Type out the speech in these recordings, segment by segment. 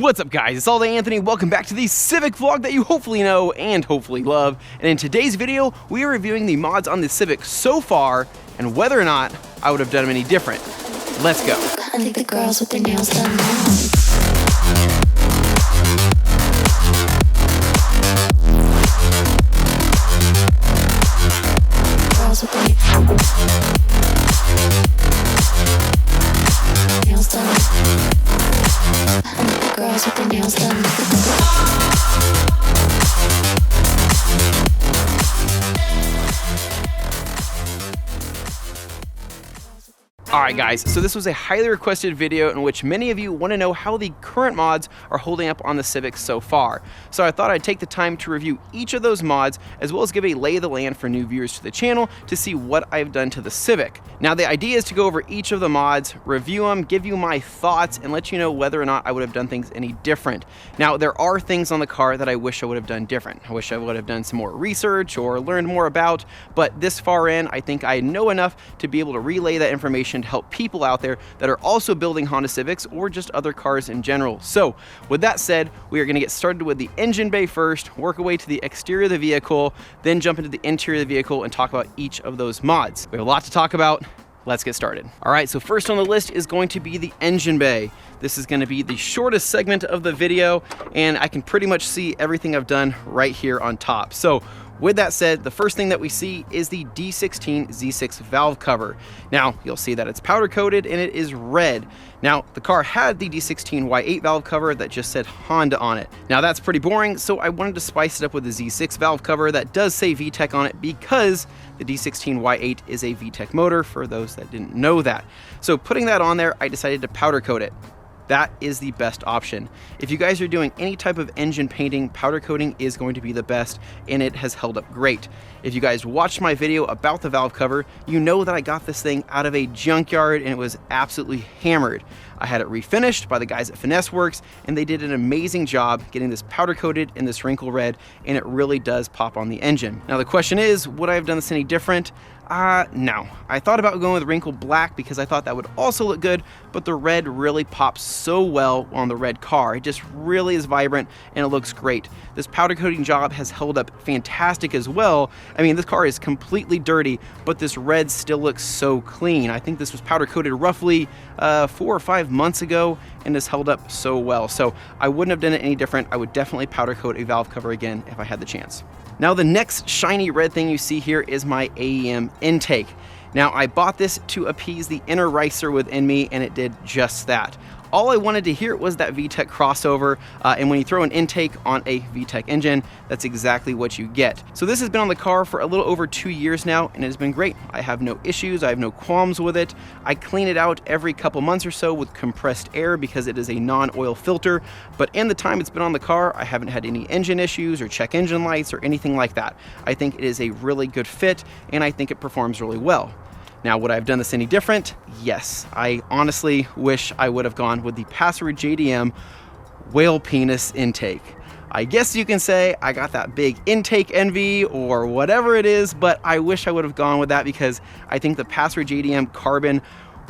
What's up guys, it's ALLDAYANTHONY. Welcome back to the Civic vlog that you hopefully know and hopefully love. And in today's video, we are reviewing the mods on the Civic so far and whether or not I would have done them any different. Let's go. I think the girls with their nails done now. Girls with their nails done. I think the girls with their nails done. Alright guys, so this was a highly requested video in which many of you want to know how the current mods are holding up on the Civic so far. So I thought I'd take the time to review each of those mods as well as give a lay of the land for new viewers to the channel to see what I've done to the Civic. Now the idea is to go over each of the mods, review them, give you my thoughts, and let you know whether or not I would have done things any different. Now there are things on the car that I wish I would have done different. I wish I would have done some more research or learned more about, but this far in, I think I know enough to be able to relay that information to help people out there that are also building Honda Civics or just other cars in general. So with that said, we are going to get started with the engine bay first, work our way to the exterior of the vehicle, then jump into the interior of the vehicle and talk about each of those mods. We have a lot to talk about. Let's get started. All right, so first on the list is going to be the engine bay. This is going to be the shortest segment of the video, and I can pretty much see everything I've done right here on top. So with that said, the first thing that we see is the D16 Z6 valve cover. Now, you'll see that it's powder coated and it is red. Now, the car had the D16 Y8 valve cover that just said Honda on it. Now, that's pretty boring, so I wanted to spice it up with the Z6 valve cover that does say VTEC on it because the D16 Y8 is a VTEC motor, for those that didn't know that. So putting that on there, I decided to powder coat it. That is the best option. If you guys are doing any type of engine painting, powder coating is going to be the best, and it has held up great. If you guys watched my video about the valve cover, you know that I got this thing out of a junkyard and it was absolutely hammered. I had it refinished by the guys at Finesse Works, and they did an amazing job getting this powder coated in this wrinkle red, and it really does pop on the engine. Now the question is, would I have done this any different? No. I thought about going with wrinkle black because I thought that would also look good, but the red really pops so well on the red car. It just really is vibrant and it looks great. This powder coating job has held up fantastic as well. I mean, this car is completely dirty, but this red still looks so clean. I think this was powder coated roughly 4 or 5 months ago and has held up so well. So I wouldn't have done it any different. I would definitely powder coat a valve cover again if I had the chance. Now the next shiny red thing you see here is my AEM intake. Now I bought this to appease the inner racer within me, and it did just that. All I wanted to hear was that VTEC crossover, and when you throw an intake on a VTEC engine, that's exactly what you get. So this has been on the car for a little over 2 years now, and it has been great. I have no issues, I have no qualms with it. I clean it out every couple months or so with compressed air because it is a non-oil filter, but in the time it's been on the car, I haven't had any engine issues or check engine lights or anything like that. I think it is a really good fit, and I think it performs really well. Now, would I have done this any different? Yes. I honestly wish I would have gone with the Passer JDM whale penis intake. I guess you can say I got that big intake envy or whatever it is, but I wish I would have gone with that because I think the Passer JDM carbon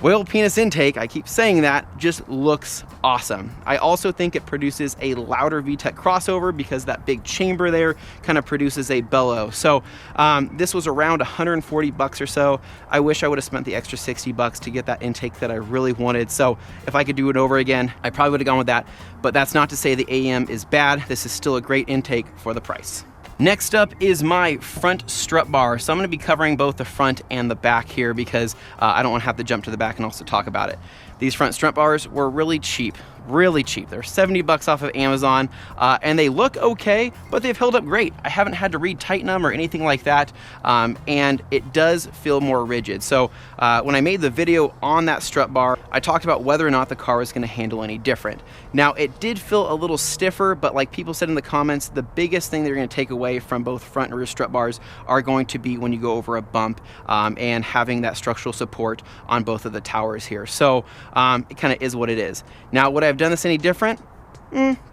whale penis intake, I keep saying that, just looks awesome. I also think it produces a louder VTEC crossover because that big chamber there kind of produces a bellow. So this was around 140 bucks or so. I wish I would have spent the extra 60 bucks to get that intake that I really wanted. So if I could do it over again, I probably would have gone with that. But that's not to say the AEM is bad. This is still a great intake for the price. Next up is my front strut bar. So I'm going to be covering both the front and the back here because I don't want to have to jump to the back and also talk about it. These front strut bars were really cheap. They're 70 bucks off of Amazon, and they look okay, but they've held up great. I haven't had to retighten them or anything like that, and it does feel more rigid. So when I made the video on that strut bar, I talked about whether or not the car was going to handle any different. Now, it did feel a little stiffer, but like people said in the comments, the biggest thing they're going to take away from both front and rear strut bars are going to be when you go over a bump and having that structural support on both of the towers here. So it kind of is what it is. Now, would I have done this any different?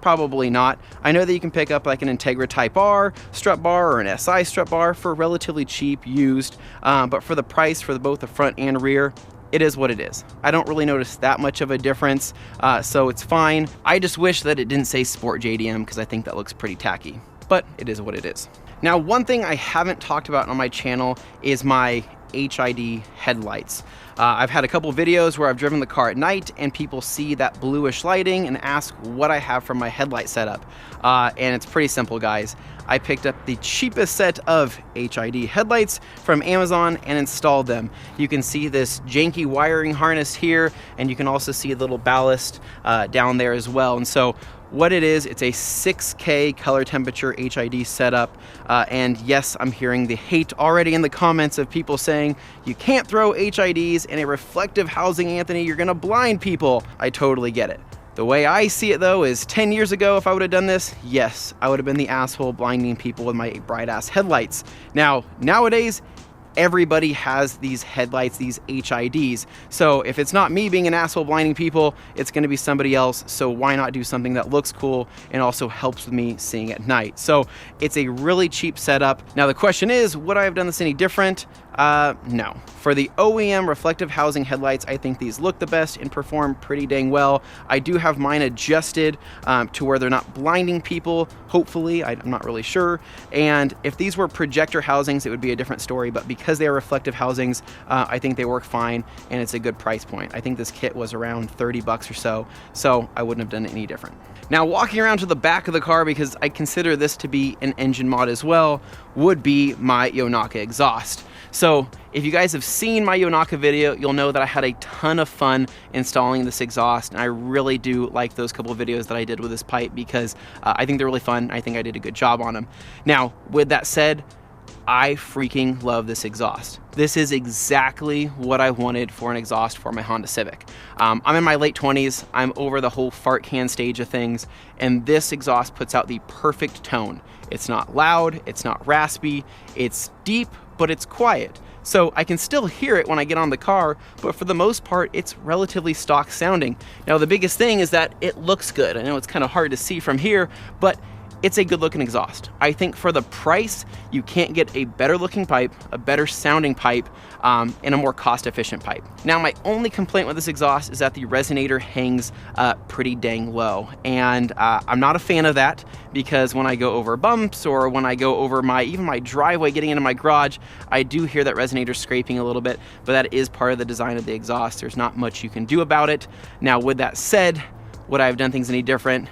Probably not. I know that you can pick up like an Integra Type R strut bar or an SI strut bar for relatively cheap used, but for the price for both the front and rear, it is what it is. I don't really notice that much of a difference, so it's fine. I just wish that it didn't say Sport JDM because I think that looks pretty tacky, but it is what it is. Now, one thing I haven't talked about on my channel is my HID headlights. I've had a couple videos where I've driven the car at night and people see that bluish lighting and ask what I have from my headlight setup. And it's pretty simple, guys. I picked up the cheapest set of HID headlights from Amazon and installed them. You can see this janky wiring harness here, and you can also see a little ballast down there as well. And so what it is, it's a 6K color temperature HID setup. And yes, I'm hearing the hate already in the comments of people saying, you can't throw HIDs in a reflective housing, Anthony, you're gonna blind people. I totally get it. The way I see it though is 10 years ago, if I would have done this, yes, I would have been the asshole blinding people with my bright ass headlights. Now, nowadays, everybody has these headlights, these HIDs. So if it's not me being an asshole blinding people, it's gonna be somebody else. So why not do something that looks cool and also helps with me seeing at night? So it's a really cheap setup. Now the question is, would I have done this any different? No. For the OEM reflective housing headlights, I think these look the best and perform pretty dang well. I do have mine adjusted to where they're not blinding people, hopefully, I'm not really sure. And if these were projector housings, it would be a different story, but because they are reflective housings, I think they work fine and it's a good price point. I think this kit was around 30 bucks or so I wouldn't have done it any different. Now, walking around to the back of the car, because I consider this to be an engine mod as well, would be my Yonaka exhaust. So if you guys have seen my Yonaka video, you'll know that I had a ton of fun installing this exhaust, and I really do like those couple of videos that I did with this pipe because I think they're really fun. I think I did a good job on them. Now, with that said, I freaking love this exhaust. This is exactly what I wanted for an exhaust for my Honda Civic. I'm in my late 20s, I'm over the whole fart can stage of things, and this exhaust puts out the perfect tone. It's not loud, it's not raspy, it's deep, but it's quiet. So I can still hear it when I get on the car, but for the most part, it's relatively stock sounding. Now, the biggest thing is that it looks good. I know it's kind of hard to see from here, but it's a good looking exhaust. I think for the price, you can't get a better looking pipe, a better sounding pipe, and a more cost efficient pipe. Now, my only complaint with this exhaust is that the resonator hangs pretty dang low. And I'm not a fan of that because when I go over bumps or when I go over even my driveway getting into my garage, I do hear that resonator scraping a little bit, but that is part of the design of the exhaust. There's not much you can do about it. Now, with that said, would I have done things any different?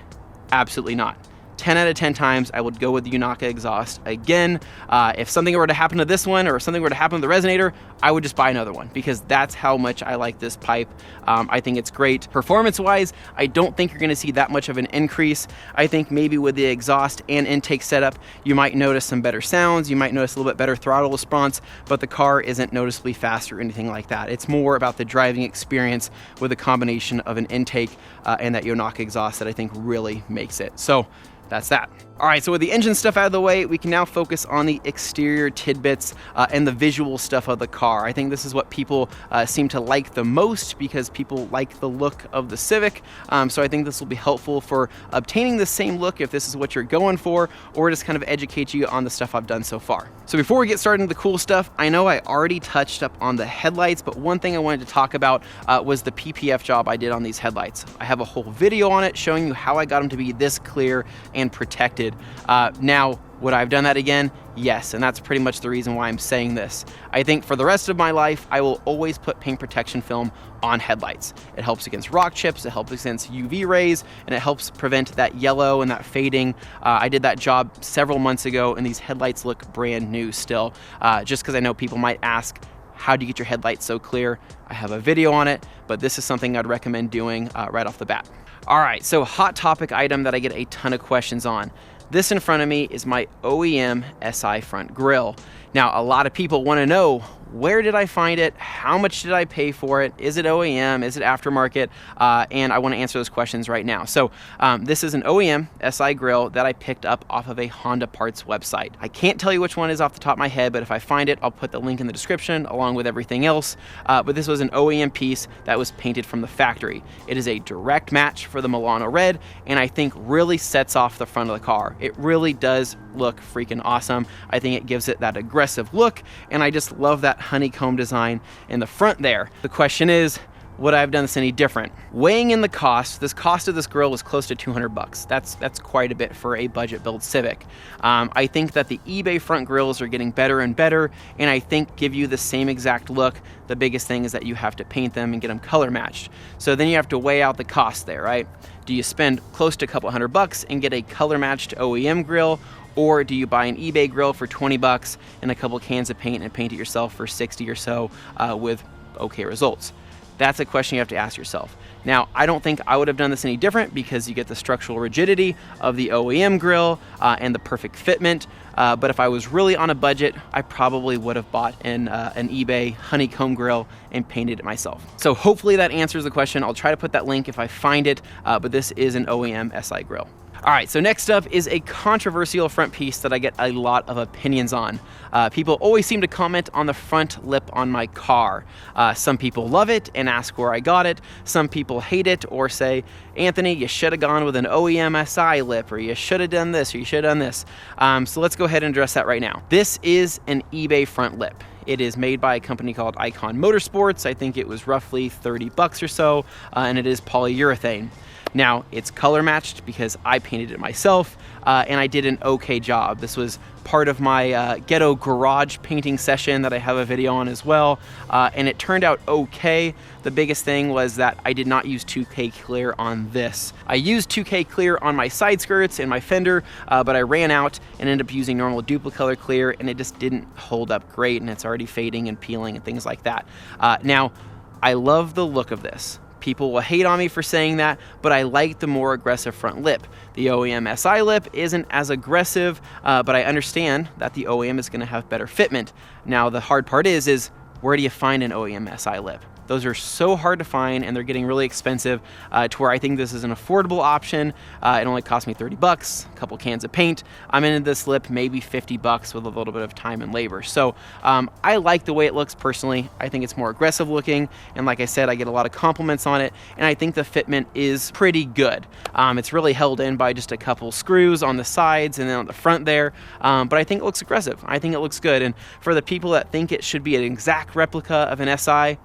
Absolutely not. 10 out of 10 times, I would go with the Yonaka exhaust again. If something were to happen to this one or something were to happen to the resonator, I would just buy another one because that's how much I like this pipe. I think it's great. Performance-wise, I don't think you're gonna see that much of an increase. I think maybe with the exhaust and intake setup, you might notice some better sounds, you might notice a little bit better throttle response, but the car isn't noticeably fast or anything like that. It's more about the driving experience with a combination of an intake and that Yonaka exhaust that I think really makes it. So that's that. All right, so with the engine stuff out of the way, we can now focus on the exterior tidbits and the visual stuff of the car. I think this is what people seem to like the most because people like the look of the Civic. So I think this will be helpful for obtaining the same look if this is what you're going for, or just kind of educate you on the stuff I've done so far. So before we get started into the cool stuff, I know I already touched up on the headlights, but one thing I wanted to talk about was the PPF job I did on these headlights. I have a whole video on it showing you how I got them to be this clear and protected. Now, would I have done that again? Yes, and that's pretty much the reason why I'm saying this. I think for the rest of my life, I will always put paint protection film on headlights. It helps against rock chips, it helps against UV rays, and it helps prevent that yellow and that fading. I did that job several months ago, and these headlights look brand new still. Just because I know people might ask, how do you get your headlights so clear? I have a video on it, but this is something I'd recommend doing right off the bat. All right, so hot topic item that I get a ton of questions on. This in front of me is my OEM SI front grille. Now, a lot of people want to know, where did I find it? How much did I pay for it? Is it OEM? Is it aftermarket? And I want to answer those questions right now. So this is an OEM SI grille that I picked up off of a Honda parts website. I can't tell you which one is off the top of my head, but if I find it, I'll put the link in the description along with everything else. But this was an OEM piece that was painted from the factory. It is a direct match for the Milano red, and I think really sets off the front of the car. It really does look freaking awesome. I think it gives it that aggressive look, and I just love that that honeycomb design in the front there. The question is, would I have done this any different? Weighing in the cost, this cost of this grill was close to 200 bucks. That's quite a bit for a budget build Civic. I think that the eBay front grills are getting better and better, and I think give you the same exact look. The biggest thing is that you have to paint them and get them color matched. So then you have to weigh out the cost there, right? Do you spend close to a couple $100 and get a color matched OEM grill, or do you buy an eBay grill for 20 bucks and a couple cans of paint and paint it yourself for 60 or so with okay results? That's a question you have to ask yourself. Now, I don't think I would have done this any different because you get the structural rigidity of the OEM grill and the perfect fitment. But if I was really on a budget, I probably would have bought an eBay honeycomb grill and painted it myself. So hopefully that answers the question. I'll try to put that link if I find it, but this is an OEM SI grill. All right, so next up is a controversial front piece that I get a lot of opinions on. People always seem to comment on the front lip on my car. Some people love it and ask where I got it. Some people hate it or say, Anthony, you should have gone with an OEM SI lip, or you should have done this, or you should have done this. So let's go ahead and address that right now. This is an eBay front lip. It is made by a company called Icon Motorsports. I think it was roughly 30 bucks or so, and it is polyurethane. Now, it's color matched because I painted it myself, and I did an okay job. This was part of my ghetto garage painting session that I have a video on as well, and it turned out okay. The biggest thing was that I did not use 2K clear on this. I used 2K clear on my side skirts and my fender, but I ran out and ended up using normal Duplicolor clear, and it just didn't hold up great, and it's already fading and peeling and things like that. Now, I love the look of this. People will hate on me for saying that, but I like the more aggressive front lip. The OEM SI lip isn't as aggressive, but I understand that the OEM is going to have better fitment. Now, the hard part is where do you find an OEM SI lip? Those are so hard to find, and they're getting really expensive to where I think this is an affordable option. It only cost me 30 bucks, a couple cans of paint. I'm into this lip maybe 50 bucks with a little bit of time and labor. So I like the way it looks personally. I think it's more aggressive looking, and like I said, I get a lot of compliments on it, and I think the fitment is pretty good. It's really held in by just a couple screws on the sides and then on the front there, but I think it looks aggressive. I think it looks good, and for the people that think it should be an exact replica of an SI,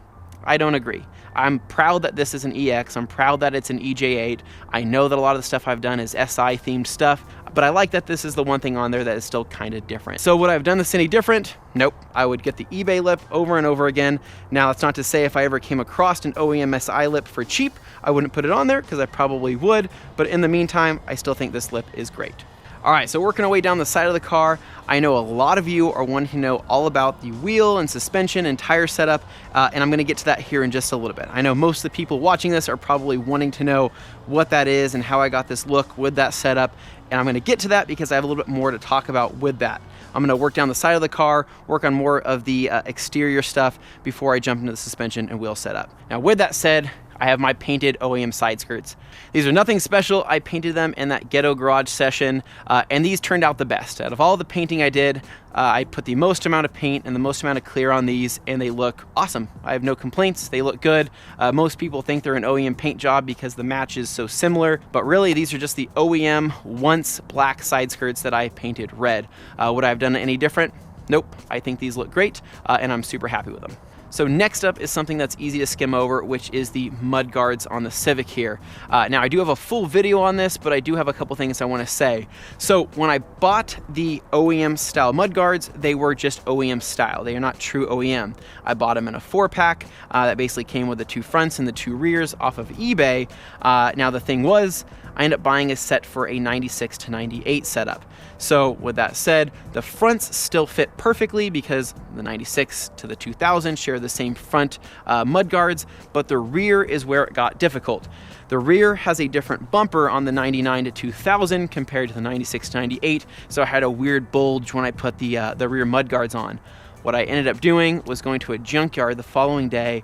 I don't agree. I'm proud that this is an EX. I'm proud that it's an EJ8. I know that a lot of the stuff I've done is SI themed stuff, but I like that this is the one thing on there that is still kind of different. So would I have done this any different? Nope. I would get the eBay lip over and over again. Now, that's not to say if I ever came across an OEM SI lip for cheap, I wouldn't put it on there, because I probably would, but in the meantime, I still think this lip is great. All right, so working our way down the side of the car, I know a lot of you are wanting to know all about the wheel and suspension and tire setup, and I'm gonna get to that here in just a little bit. I know most of the people watching this are probably wanting to know what that is and how I got this look with that setup, and I'm gonna get to that because I have a little bit more to talk about with that. I'm gonna work down the side of the car, work on more of the exterior stuff before I jump into the suspension and wheel setup. Now, with that said, I have my painted OEM side skirts. These are nothing special. I painted them in that ghetto garage session, and these turned out the best. Out of all the painting I did, I put the most amount of paint and the most amount of clear on these, and they look awesome. I have no complaints. They look good. Most people think they're an OEM paint job because the match is so similar, but really these are just the OEM once black side skirts that I painted red. Would I have done any different? Nope. I think these look great, and I'm super happy with them. So next up is something that's easy to skim over, which is the mud guards on the Civic here. Now, I do have a full video on this, but I do have a couple things I want to say. So when I bought the OEM style mud guards, they were just OEM style. They are not true OEM. I bought them in a 4-pack that basically came with the 2 fronts and the 2 rears off of eBay. Now, the thing was, I ended up buying a set for a 96 to 98 setup. So with that said, the fronts still fit perfectly because the 96 to the 2000 share the same front mud guards, but the rear is where it got difficult. The rear has a different bumper on the 99 to 2000 compared to the 96 to 98, so I had a weird bulge when I put the rear mud guards on. What I ended up doing was going to a junkyard the following day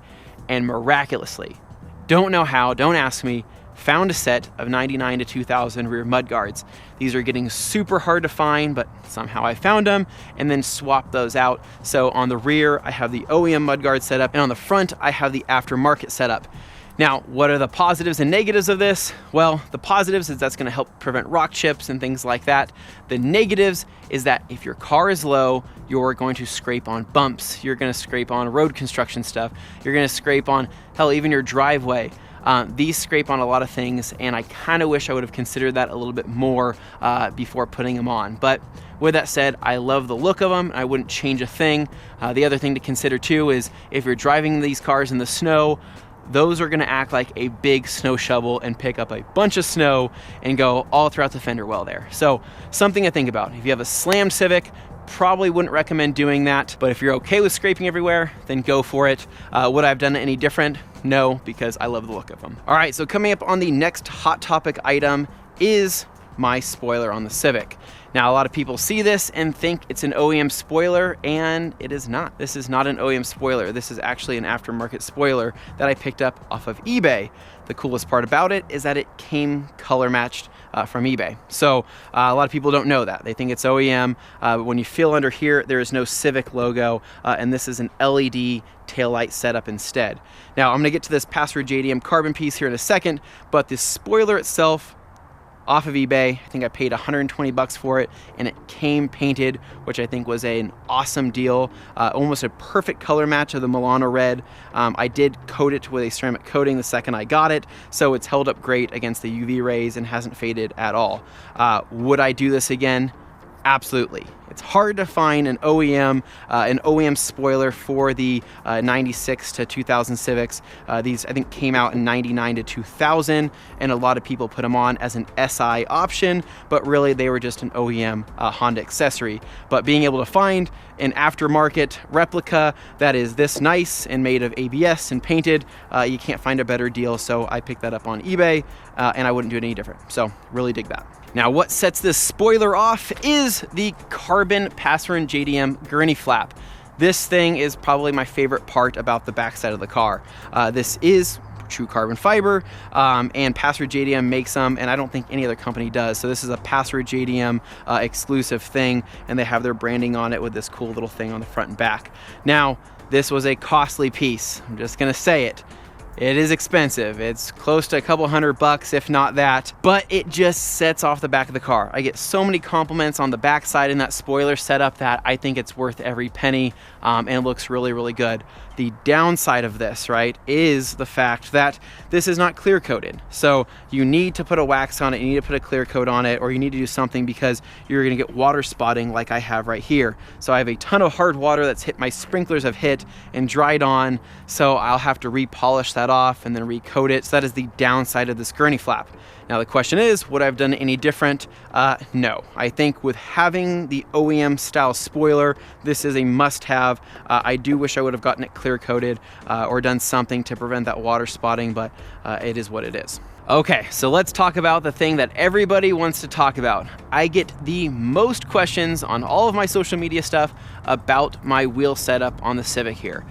and miraculously, don't know how, don't ask me, found a set of 99 to 2000 rear mud guards. These are getting super hard to find, but somehow I found them and then swapped those out. So on the rear, I have the OEM mud guard setup, and on the front, I have the aftermarket setup. Now, what are the positives and negatives of this? Well, the positives is that's gonna help prevent rock chips and things like that. The negatives is that if your car is low, you're going to scrape on bumps. You're gonna scrape on road construction stuff. You're gonna scrape on, hell, even your driveway. These scrape on a lot of things, and I kind of wish I would have considered that a little bit more before putting them on. But with that said, I love the look of them. I wouldn't change a thing. The other thing to consider too is if you're driving these cars in the snow, those are gonna act like a big snow shovel and pick up a bunch of snow and go all throughout the fender well there. So something to think about. If you have a slammed Civic, probably wouldn't recommend doing that, but if you're okay with scraping everywhere, then go for it. Would I have done it any different? No, because I love the look of them. All right, so coming up on the next hot topic item is my spoiler on the Civic. Now, a lot of people see this and think it's an OEM spoiler, and it is not. This is not an OEM spoiler. This is actually an aftermarket spoiler that I picked up off of eBay. The coolest part about it is that it came color matched from eBay. So a lot of people don't know that. They think it's OEM. When you feel under here, there is no Civic logo, and this is an LED taillight setup instead. Now, I'm gonna get to this Passer JDM carbon piece here in a second, but this spoiler itself, off of eBay, I think I paid 120 bucks for it, and it came painted, which I think was an awesome deal. Almost a perfect color match of the Milano red. I did coat it with a ceramic coating the second I got it, so it's held up great against the UV rays and hasn't faded at all. Would I do this again? Absolutely. It's hard to find an OEM spoiler for the 96 to 2000 Civics. These I think came out in 99 to 2000, and a lot of people put them on as an SI option, but really they were just an OEM Honda accessory. But being able to find an aftermarket replica that is this nice and made of ABS and painted, you can't find a better deal, so I picked that up on eBay, and I wouldn't do it any different. So really dig that. Now, what sets this spoiler off is the carbon Passer JDM gurney flap. This thing is probably my favorite part about the backside of the car. This is true carbon fiber, and Passer JDM makes them, and I don't think any other company does. So this is a Passer JDM exclusive thing, and they have their branding on it with this cool little thing on the front and back. Now, this was a costly piece. I'm just gonna say it. It is expensive. It's close to a couple $100, if not that, but it just sets off the back of the car. I get so many compliments on the backside in that spoiler setup that I think it's worth every penny, and it looks really, really good. The downside of this, right, is the fact that this is not clear coated. So you need to put a wax on it, you need to put a clear coat on it, or you need to do something because you're gonna get water spotting like I have right here. So I have a ton of hard water that's hit, my sprinklers have hit and dried on, so I'll have to repolish that off and then recoat it. So that is the downside of this gurney flap. Now the question is, would I have done any different? No. I think with having the OEM style spoiler, this is a must-have. I do wish I would have gotten it clear coated or done something to prevent that water spotting, but it is what it is. Okay, so let's talk about the thing that everybody wants to talk about. I get the most questions on all of my social media stuff about my wheel setup on the Civic here.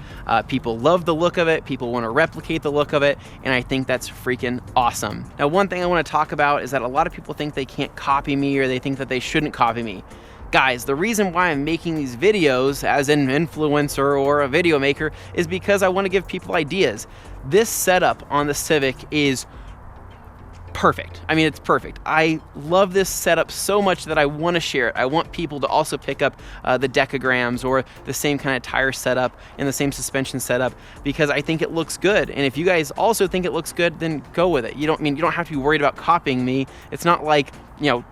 People love the look of it, people want to replicate the look of it, and I think that's freaking awesome. Now, one thing I want to talk about is that a lot of people think they can't copy me, or they think that they shouldn't copy me. Guys, the reason why I'm making these videos as an influencer or a video maker is because I want to give people ideas. This setup on the Civic is perfect. I mean, it's perfect. I love this setup so much that I want to share it. I want people to also pick up the Dekagrams or the same kind of tire setup and the same suspension setup because I think it looks good. And if you guys also think it looks good, then go with it. You don't have to be worried about copying me. It's not like,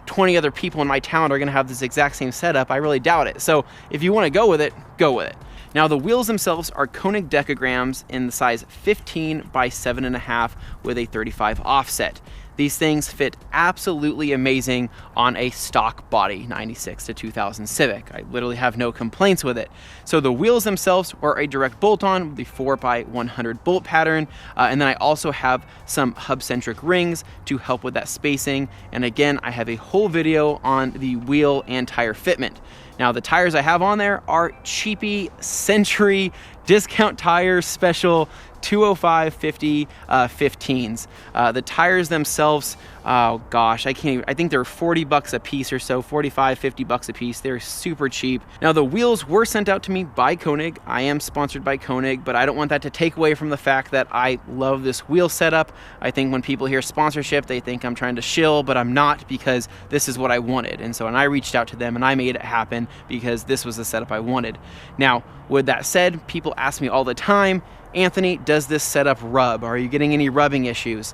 20 other people in my town are going to have this exact same setup. I really doubt it. So if you want to go with it, go with it. Now, the wheels themselves are Konig Dekagrams in the size 15 by 7.5 with a 35 offset. These things fit absolutely amazing on a stock body 96 to 2000 Civic. I literally have no complaints with it. So the wheels themselves are a direct bolt-on with the 4x100 bolt pattern, and then I also have some hub-centric rings to help with that spacing. And again, I have a whole video on the wheel and tire fitment. Now, the tires I have on there are cheapy Century discount tires special 205/50 15s. The tires themselves oh gosh, I can't even, I think they're 40 bucks a piece or so, 45, 50 bucks a piece. They're super cheap. Now the wheels were sent out to me by Konig. I am sponsored by Konig, but I don't want that to take away from the fact that I love this wheel setup. I think when people hear sponsorship, they think I'm trying to shill, but I'm not, because this is what I wanted. And so when I reached out to them and I made it happen because this was the setup I wanted. Now, with that said, people ask me all the time, Anthony, does this setup rub? Are you getting any rubbing issues?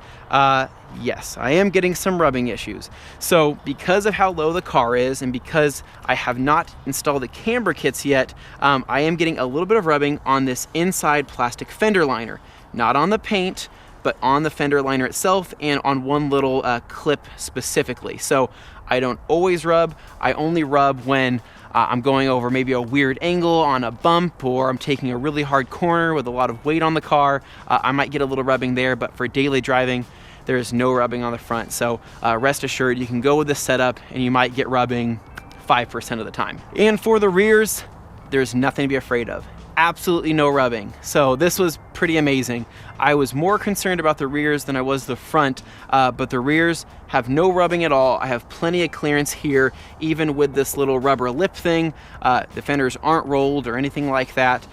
Yes, I am getting some rubbing issues. So because of how low the car is and because I have not installed the camber kits yet, I am getting a little bit of rubbing on this inside plastic fender liner. Not on the paint, but on the fender liner itself and on one little clip specifically. So I don't always rub. I only rub when I'm going over maybe a weird angle on a bump, or I'm taking a really hard corner with a lot of weight on the car. I might get a little rubbing there, but for daily driving, there's no rubbing on the front. So rest assured, you can go with this setup and you might get rubbing 5% of the time. And for the rears, there's nothing to be afraid of. Absolutely no rubbing. So this was pretty amazing. I was more concerned about the rears than I was the front, but the rears have no rubbing at all. I have plenty of clearance here, even with this little rubber lip thing. The fenders aren't rolled or anything like that,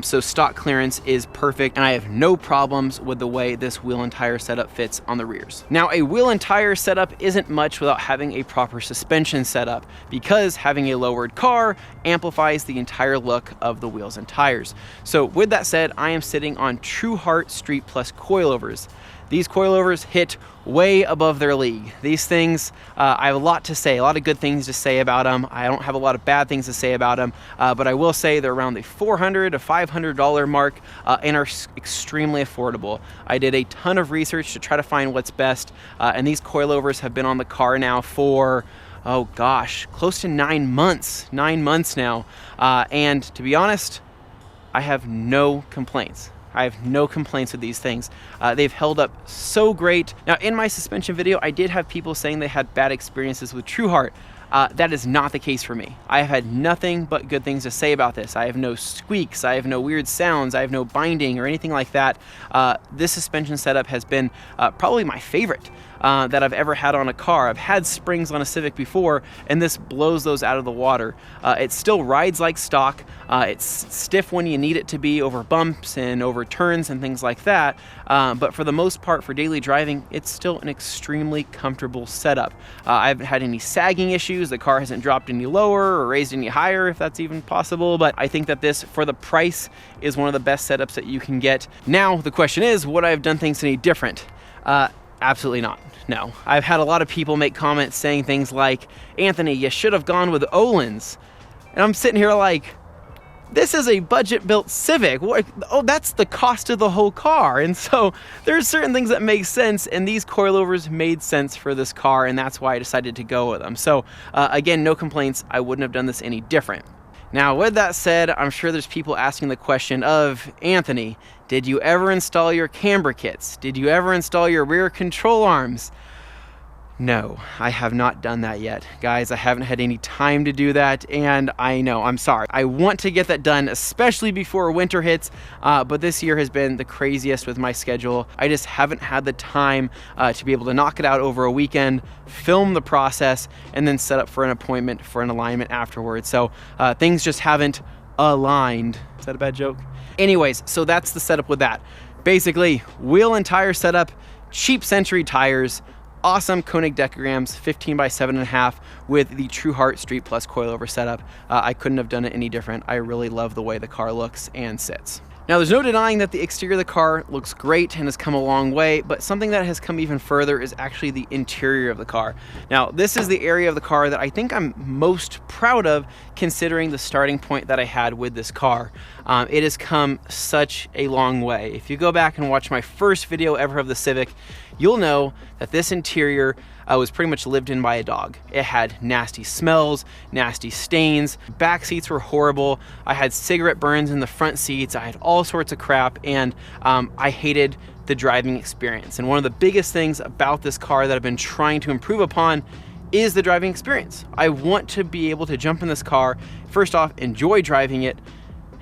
so stock clearance is perfect, and I have no problems with the way this wheel and tire setup fits on the rears. Now, a wheel and tire setup isn't much without having a proper suspension setup, because having a lowered car amplifies the entire look of the wheels and tires. So with that said, I am sitting on TruHart Street Plus coilovers. These coilovers hit way above their league. These things, I have a lot to say, a lot of good things to say about them. I don't have a lot of bad things to say about them, but I will say they're around the $400 to $500 mark and are extremely affordable. I did a ton of research to try to find what's best, and these coilovers have been on the car now for, oh gosh, close to 9 months now. And to be honest, I have no complaints. I have no complaints with these things. They've held up so great. Now, in my suspension video, I did have people saying they had bad experiences with TruHart. That is not the case for me. I have had nothing but good things to say about this. I have no squeaks, I have no weird sounds, I have no binding or anything like that. This suspension setup has been probably my favorite that I've ever had on a car. I've had springs on a Civic before, and this blows those out of the water. It still rides like stock. It's stiff when you need it to be over bumps and over turns and things like that. But for the most part, for daily driving, it's still an extremely comfortable setup. I haven't had any sagging issues. The car hasn't dropped any lower or raised any higher, if that's even possible. But I think that this, for the price, is one of the best setups that you can get. Now, the question is, would I have done things any different? Absolutely not. No. I've had a lot of people make comments saying things like, Anthony, you should have gone with Öhlins. And I'm sitting here like, this is a budget-built Civic. Oh, that's the cost of the whole car. And so there's certain things that make sense, and these coilovers made sense for this car, and that's why I decided to go with them. So again, no complaints. I wouldn't have done this any different. Now, with that said, I'm sure there's people asking the question of, Anthony, did you ever install your camber kits? Did you ever install your rear control arms? No, I have not done that yet. Guys, I haven't had any time to do that, and I know, I'm sorry. I want to get that done, especially before winter hits, but this year has been the craziest with my schedule. I just haven't had the time to be able to knock it out over a weekend, film the process, and then set up for an appointment for an alignment afterwards. So things just haven't aligned. Is that a bad joke? Anyways, so that's the setup with that. Basically, wheel and tire setup, cheap Century tires, awesome Konig Dekagrams 15 by 7.5 with the TruHart Street Plus coilover setup. I couldn't have done it any different. I really love the way the car looks and sits. Now, there's no denying that the exterior of the car looks great and has come a long way, but something that has come even further is actually the interior of the car. Now, this is the area of the car that I think I'm most proud of, considering the starting point that I had with this car. It has come such a long way. If you go back and watch my first video ever of the Civic, you'll know that this interior was pretty much lived in by a dog. It had nasty smells, nasty stains, back seats were horrible, I had cigarette burns in the front seats, I had all sorts of crap, and I hated the driving experience. And one of the biggest things about this car that I've been trying to improve upon is the driving experience. I want to be able to jump in this car, first off, enjoy driving it,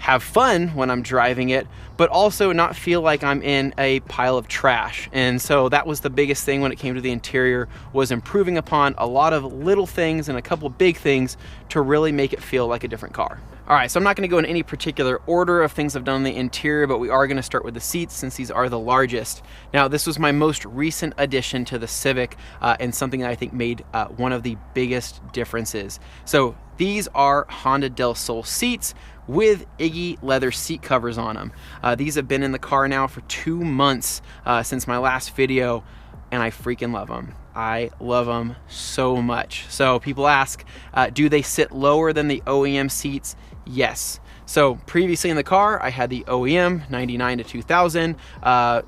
have fun when I'm driving it, but also not feel like I'm in a pile of trash. And so that was the biggest thing when it came to the interior, was improving upon a lot of little things and a couple big things to really make it feel like a different car. All right, so I'm not gonna go in any particular order of things I've done on the interior, but we are gonna start with the seats since these are the largest. Now, this was my most recent addition to the Civic and something that I think made one of the biggest differences. So these are Honda Del Sol seats with Iggy leather seat covers on them. These have been in the car now for 2 months since my last video, and I freaking love them. I love them so much. So people ask, do they sit lower than the OEM seats? Yes. So previously in the car, I had the OEM 99 to 2000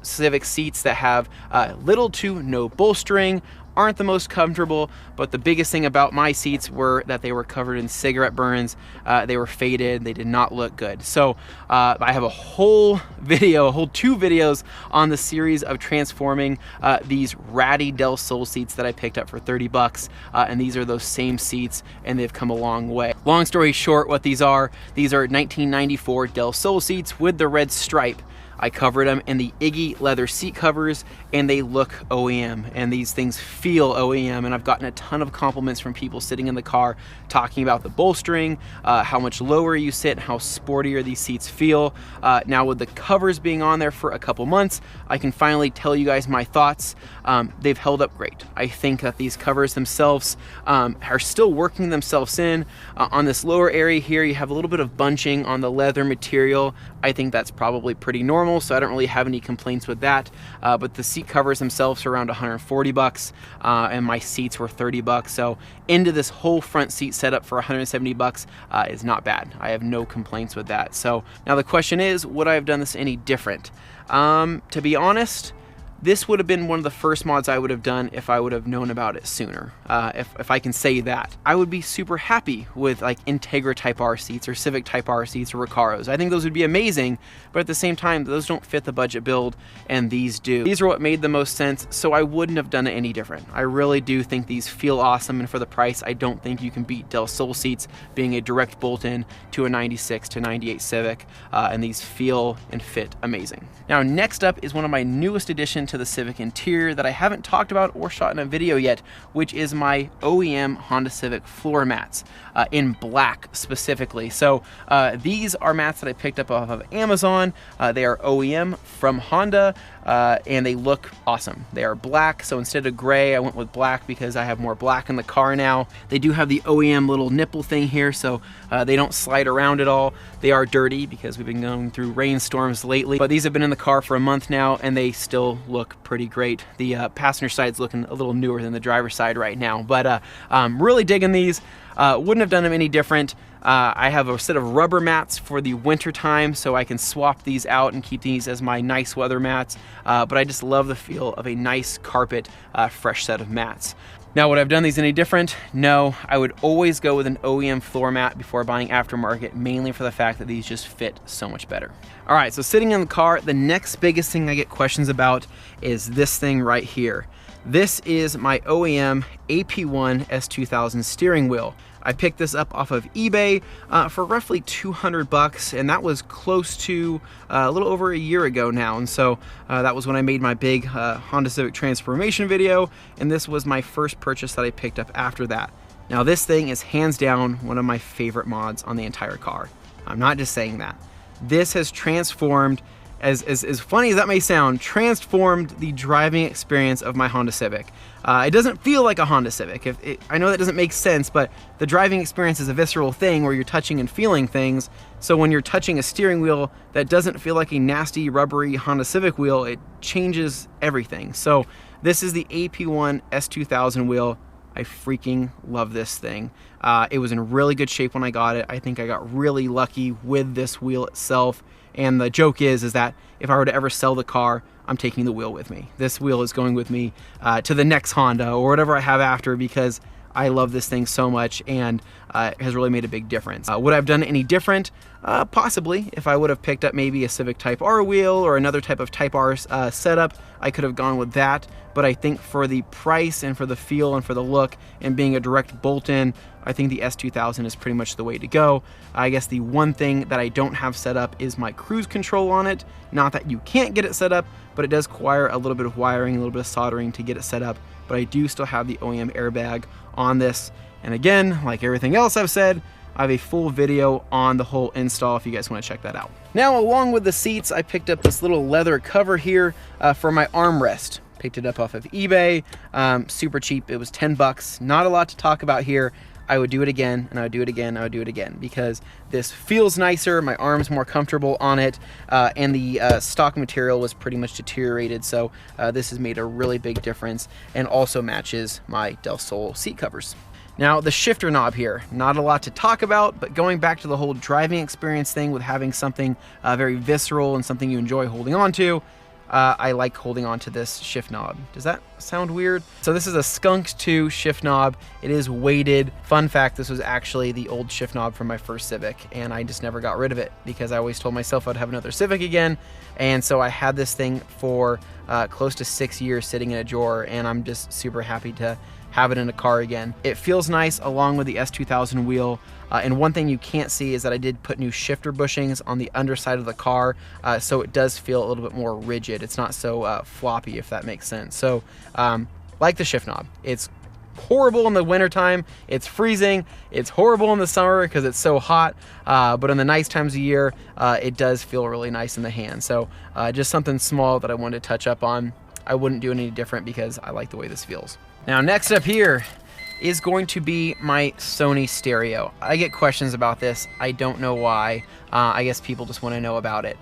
Civic seats that have little to no bolstering, aren't the most comfortable, but the biggest thing about my seats were that they were covered in cigarette burns. They were faded, they did not look good. So I have a whole video, 2 videos on the series of transforming these ratty Del Sol seats that I picked up for 30 bucks. And these are those same seats, and they've come a long way. Long story short, what these are 1994 Del Sol seats with the red stripe. I covered them in the Iggy leather seat covers, and they look OEM, and these things feel OEM, and I've gotten a ton of compliments from people sitting in the car talking about the bolstering, how much lower you sit, how sportier these seats feel. Now with the covers being on there for a couple months, I can finally tell you guys my thoughts. They've held up great. I think that these covers themselves are still working themselves in. On this lower area here, you have a little bit of bunching on the leather material. I think that's probably pretty normal, so I don't really have any complaints with that. But the seat covers themselves are around 140 bucks, and my seats were 30 bucks. So into this whole front seat setup for 170 bucks is not bad. I have no complaints with that. So now the question is, would I have done this any different? To be honest, this would have been one of the first mods I would have done if I would have known about it sooner, if I can say that. I would be super happy with like Integra Type R seats or Civic Type R seats or Recaros. I think those would be amazing, but at the same time, those don't fit the budget build, and these do. These are what made the most sense, so I wouldn't have done it any different. I really do think these feel awesome, and for the price, I don't think you can beat Del Sol seats being a direct bolt-in to a 96 to 98 Civic, and these feel and fit amazing. Now, next up is one of my newest additions to the Civic interior that I haven't talked about or shot in a video yet, which is my OEM Honda Civic floor mats in black specifically. So these are mats that I picked up off of Amazon. They are OEM from Honda, and they look awesome. They are black, so instead of gray, I went with black because I have more black in the car now. They do have the OEM little nipple thing here, so they don't slide around at all. They are dirty because we've been going through rainstorms lately, but these have been in the car for a month now, and they still look pretty great. The passenger side's looking a little newer than the driver's side right now, but I'm really digging these. Wouldn't have done them any different. I have a set of rubber mats for the winter time, so I can swap these out and keep these as my nice weather mats, but I just love the feel of a nice carpet, fresh set of mats. Now, would I have done these any different? No, I would always go with an OEM floor mat before buying aftermarket, mainly for the fact that these just fit so much better. All right, so sitting in the car, the next biggest thing I get questions about is this thing right here. This is my OEM AP1 S2000 steering wheel. I picked this up off of eBay for roughly 200 bucks, and that was close to a little over a year ago now. And so that was when I made my big Honda Civic Transformation video, and this was my first purchase that I picked up after that. Now, this thing is hands down one of my favorite mods on the entire car. I'm not just saying that. This has transformed, as funny as that may sound, transformed the driving experience of my Honda Civic. It doesn't feel like a Honda Civic. I know that doesn't make sense, but the driving experience is a visceral thing where you're touching and feeling things. So when you're touching a steering wheel that doesn't feel like a nasty, rubbery Honda Civic wheel, it changes everything. So this is the AP1 S2000 wheel. I freaking love this thing. It was in really good shape when I got it. I think I got really lucky with this wheel itself. And the joke is that if I were to ever sell the car, I'm taking the wheel with me. This wheel is going with me to the next Honda or whatever I have after, because I love this thing so much, and it has really made a big difference. Would I have done any different? Possibly. If I would have picked up maybe a Civic Type R wheel or another type of Type R setup, I could have gone with that. but I think for the price and for the feel and for the look and being a direct bolt-in, I think the S2000 is pretty much the way to go. I guess the one thing that I don't have set up is my cruise control on it. Not that you can't get it set up, but it does require a little bit of wiring, a little bit of soldering to get it set up. But I do still have the OEM airbag on this. And again, like everything else I've said, I have a full video on the whole install if you guys want to check that out. Now, along with the seats, I picked up this little leather cover here for my armrest. Picked it up off of eBay, super cheap. It was 10 bucks. Not a lot to talk about here. I would do it again, and I would do it again, and I would do it again, because this feels nicer, my arm's more comfortable on it, and the stock material was pretty much deteriorated, so this has made a really big difference, and also matches my Del Sol seat covers. Now, the shifter knob here, not a lot to talk about, but going back to the whole driving experience thing with having something very visceral and something you enjoy holding on to, I like holding on to this shift knob. Does that sound weird? So this is a Skunk 2 shift knob. It is weighted. Fun fact, this was actually the old shift knob from my first Civic, and I just never got rid of it because I always told myself I'd have another Civic again. And so I had this thing for close to 6 years sitting in a drawer, and I'm just super happy to have it in a car again. It feels nice along with the S2000 wheel. And one thing you can't see is that I did put new shifter bushings on the underside of the car, so it does feel a little bit more rigid. It's not so floppy, if that makes sense. So like the shift knob, it's horrible in the wintertime, it's freezing, it's horrible in the summer because it's so hot, but in the nice times of year, it does feel really nice in the hand. So just something small that I wanted to touch up on. I wouldn't do any different because I like the way this feels. Now, next up here is going to be my Sony Stereo. I get questions about this. I don't know why. I guess people just want to know about it.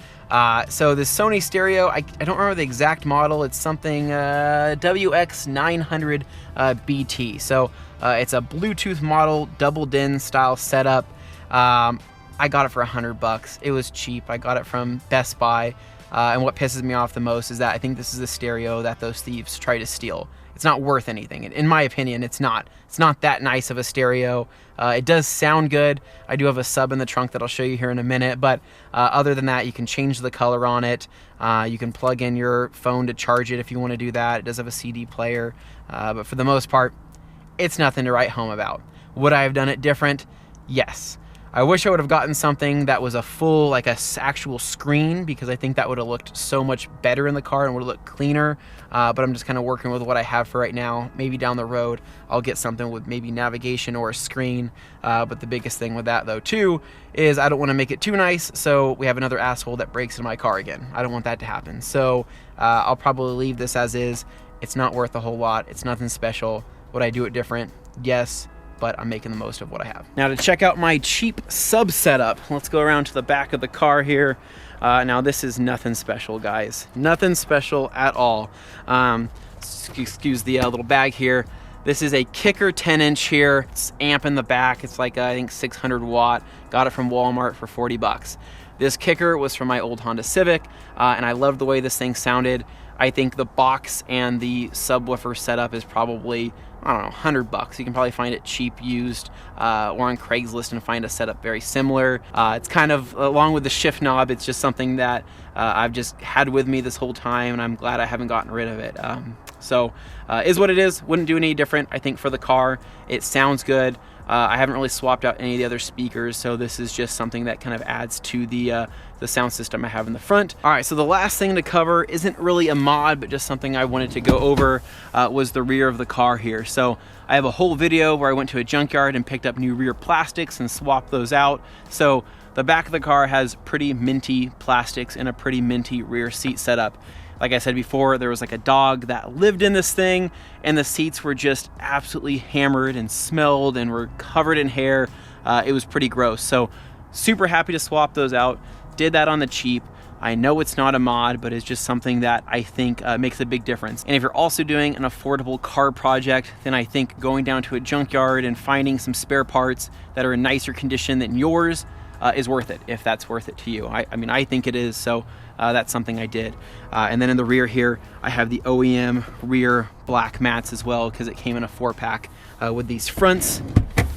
So this Sony Stereo, I don't remember the exact model. It's something WX900 BT. So it's a Bluetooth model, double DIN style setup. I got it for $100. It was cheap. I got it from Best Buy. And what pisses me off the most is that I think this is a stereo that those thieves try to steal. It's not worth anything. In my opinion, it's not. It's not that nice of a stereo. It does sound good. I do have a sub in the trunk that I'll show you here in a minute, but other than that, you can change the color on it. You can plug in your phone to charge it if you want to do that. It does have a CD player, but for the most part, it's nothing to write home about. Would I have done it different? Yes. I wish I would have gotten something that was a full, like a actual screen, because I think that would have looked so much better in the car and would have looked cleaner. But I'm just kind of working with what I have for right now. Maybe down the road, I'll get something with maybe navigation or a screen. But the biggest thing with that though too, is I don't want to make it too nice. So we have another asshole that breaks into my car again. I don't want that to happen. So I'll probably leave this as is. It's not worth a whole lot. It's nothing special. Would I do it different? Yes. But I'm making the most of what I have. Now to check out my cheap sub setup, let's go around to the back of the car here. Now this is nothing special, guys. Nothing special at all. Excuse the little bag here. This is a Kicker 10-inch here. It's amp in the back. It's like, I think 600 watt. Got it from Walmart for 40 bucks. This kicker was from my old Honda Civic, and I loved the way this thing sounded. I think the box and the subwoofer setup is probably, I don't know, 100 bucks. You can probably find it cheap used or on Craigslist and find a setup very similar. It's kind of, along with the shift knob, it's just something that I've just had with me this whole time, and I'm glad I haven't gotten rid of it. So is what it is. Wouldn't do any different. I think for the car, it sounds good. I haven't really swapped out any of the other speakers, so this is just something that kind of adds to the sound system I have in the front. All right, so the last thing to cover isn't really a mod, but just something I wanted to go over was the rear of the car here. So I have a whole video where I went to a junkyard and picked up new rear plastics and swapped those out. So the back of the car has pretty minty plastics and a pretty minty rear seat setup. Like I said before, there was like a dog that lived in this thing, and the seats were just absolutely hammered and smelled and were covered in hair. It was pretty gross. So super happy to swap those out. Did that on the cheap. I know it's not a mod, but it's just something that I think makes a big difference. And if you're also doing an affordable car project, then I think going down to a junkyard and finding some spare parts that are in nicer condition than yours is worth it, if that's worth it to you. I mean, I think it is, so that's something I did. And then in the rear here, I have the OEM rear black mats as well, because it came in a 4-pack with these fronts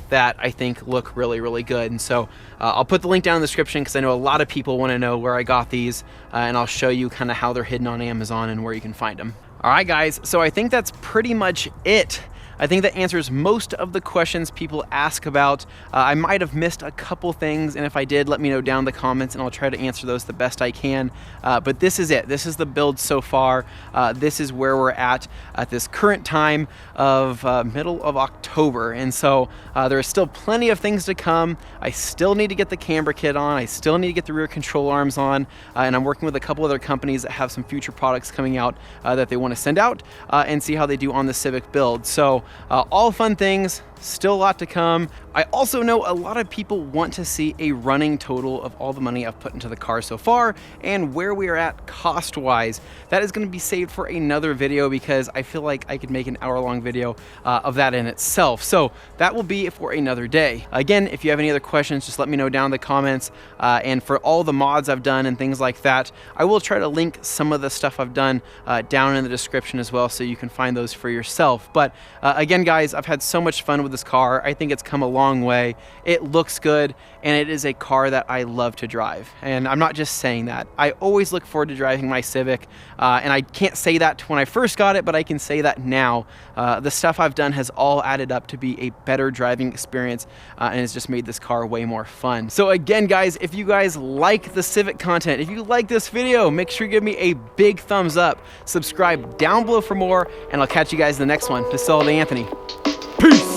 that I think look really, really good. And so I'll put the link down in the description, because I know a lot of people want to know where I got these, and I'll show you kind of how they're hidden on Amazon and where you can find them. All right, guys, so I think that's pretty much it. I think that answers most of the questions people ask about. I might have missed a couple things, and if I did, let me know down in the comments and I'll try to answer those the best I can. But this is it. This is the build so far. This is where we're at this current time of middle of October. And so there are still plenty of things to come. I still need to get the camber kit on. I still need to get the rear control arms on. And I'm working with a couple other companies that have some future products coming out that they want to send out and see how they do on the Civic build. So all fun things, still a lot to come. I also know a lot of people want to see a running total of all the money I've put into the car so far and where we are at cost-wise. That is going to be saved for another video because I feel like I could make an hour-long video of that in itself. So that will be for another day. Again, if you have any other questions, just let me know down in the comments. And for all the mods I've done and things like that, I will try to link some of the stuff I've done down in the description as well so you can find those for yourself. But again, guys, I've had so much fun with this car. I think it's come a long way. It looks good, and it is a car that I love to drive. And I'm not just saying that. I always look forward to driving my Civic, and I can't say that when I first got it, but I can say that now. The stuff I've done has all added up to be a better driving experience, and it's just made this car way more fun. So again, guys, if you guys like the Civic content, if you like this video, make sure you give me a big thumbs up, subscribe down below for more, and I'll catch you guys in the next one. This is ALLDAYANTHONY. Peace!